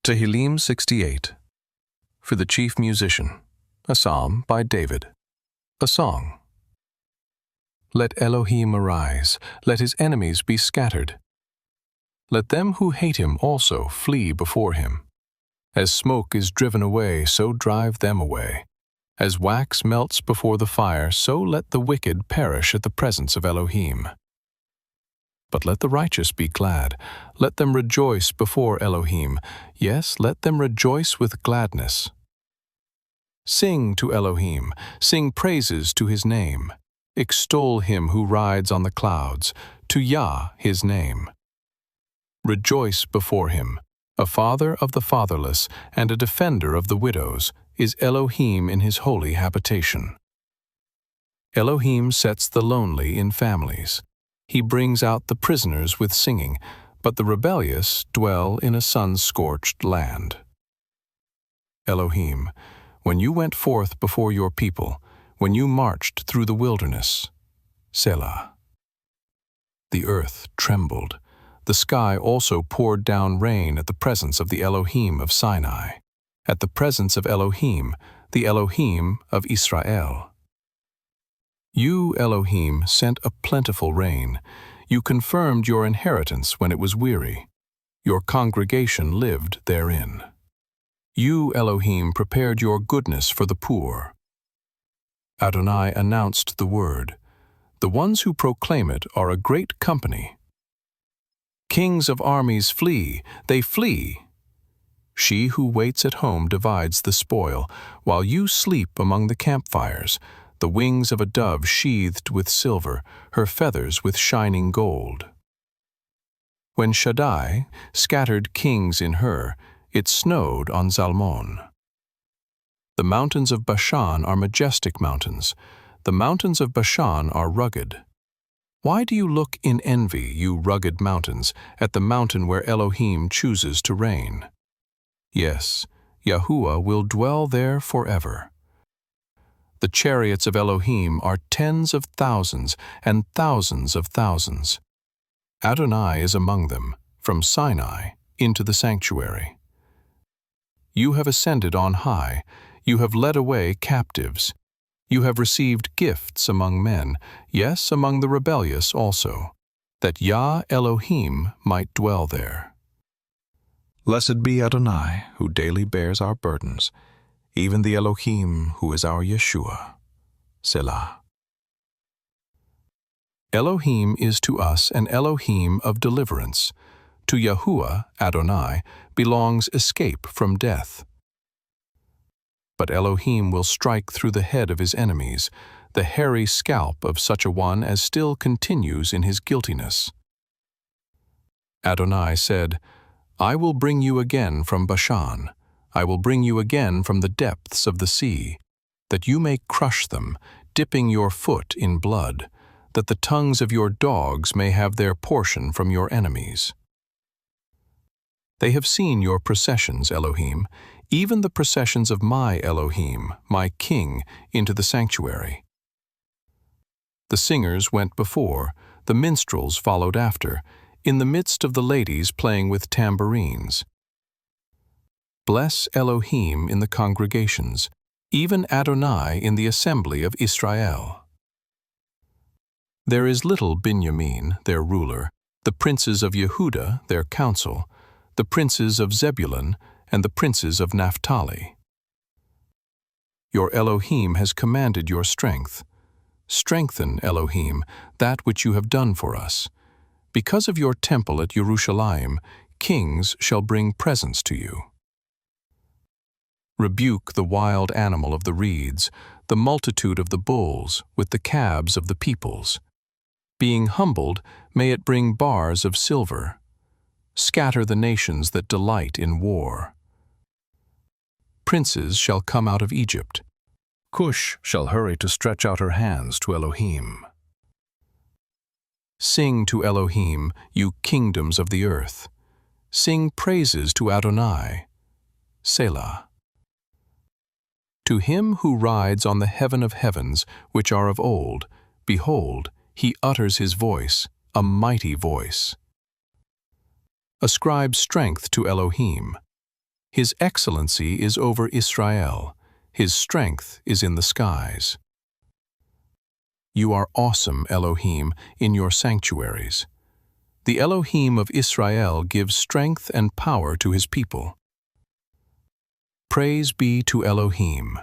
Tehillim 68. For the chief musician, a psalm by David. A song. Let Elohim arise, let his enemies be scattered. Let them who hate him also flee before him. As smoke is driven away, so drive them away. As wax melts before the fire, so let the wicked perish at the presence of Elohim. But let the righteous be glad, let them rejoice before Elohim, yes, let them rejoice with gladness. Sing to Elohim, sing praises to his name. Extol him who rides on the clouds, to Yah his name. Rejoice before him. A father of the fatherless and a defender of the widows is Elohim in his holy habitation. Elohim sets the lonely in families. He brings out the prisoners with singing, but the rebellious dwell in a sun-scorched land. Elohim, when you went forth before your people, when you marched through the wilderness, Selah. The earth trembled. The sky also poured down rain at the presence of the Elohim of Sinai, at the presence of Elohim, the Elohim of Israel. You, Elohim, sent a plentiful rain. You confirmed your inheritance when it was weary. Your congregation lived therein. You, Elohim, prepared your goodness for the poor. Adonai announced the word. The ones who proclaim it are a great company. Kings of armies flee, they flee. She who waits at home divides the spoil, while you sleep among the campfires, the wings of a dove sheathed with silver, her feathers with shining gold. When Shaddai scattered kings in her, it snowed on Zalmon. The mountains of Bashan are majestic mountains. The mountains of Bashan are rugged. Why do you look in envy, you rugged mountains, at the mountain where Elohim chooses to reign? Yes, Yahuwah will dwell there forever. The chariots of Elohim are tens of thousands and thousands of thousands. Adonai is among them, from Sinai into the sanctuary. You have ascended on high, you have led away captives. You have received gifts among men, yes, among the rebellious also, that Yah Elohim might dwell there. Blessed be Adonai, who daily bears our burdens, even the Elohim, who is our Yeshua. Selah. Elohim is to us an Elohim of deliverance. To Yahuwah, Adonai, belongs escape from death. But Elohim will strike through the head of his enemies, the hairy scalp of such a one as still continues in his guiltiness. Adonai said, I will bring you again from Bashan. I will bring you again from the depths of the sea, that you may crush them, dipping your foot in blood, that the tongues of your dogs may have their portion from your enemies. They have seen your processions, Elohim, even the processions of my Elohim, my King, into the sanctuary. The singers went before, the minstrels followed after, in the midst of the ladies playing with tambourines. Bless Elohim in the congregations, even Adonai in the assembly of Israel. There is little Binyamin, their ruler, the princes of Yehuda, their council, the princes of Zebulun, and the princes of Naphtali. Your Elohim has commanded your strength. Strengthen, Elohim, that which you have done for us. Because of your temple at Jerusalem, kings shall bring presents to you. Rebuke the wild animal of the reeds, the multitude of the bulls, with the calves of the peoples. Being humbled, may it bring bars of silver. Scatter the nations that delight in war. Princes shall come out of Egypt. Cush shall hurry to stretch out her hands to Elohim. Sing to Elohim, you kingdoms of the earth. Sing praises to Adonai. Selah. To him who rides on the heaven of heavens, which are of old, behold, he utters his voice, a mighty voice. Ascribe strength to Elohim. His excellency is over Israel. His strength is in the skies. You are awesome, Elohim, in your sanctuaries. The Elohim of Israel gives strength and power to his people. Praise be to Elohim.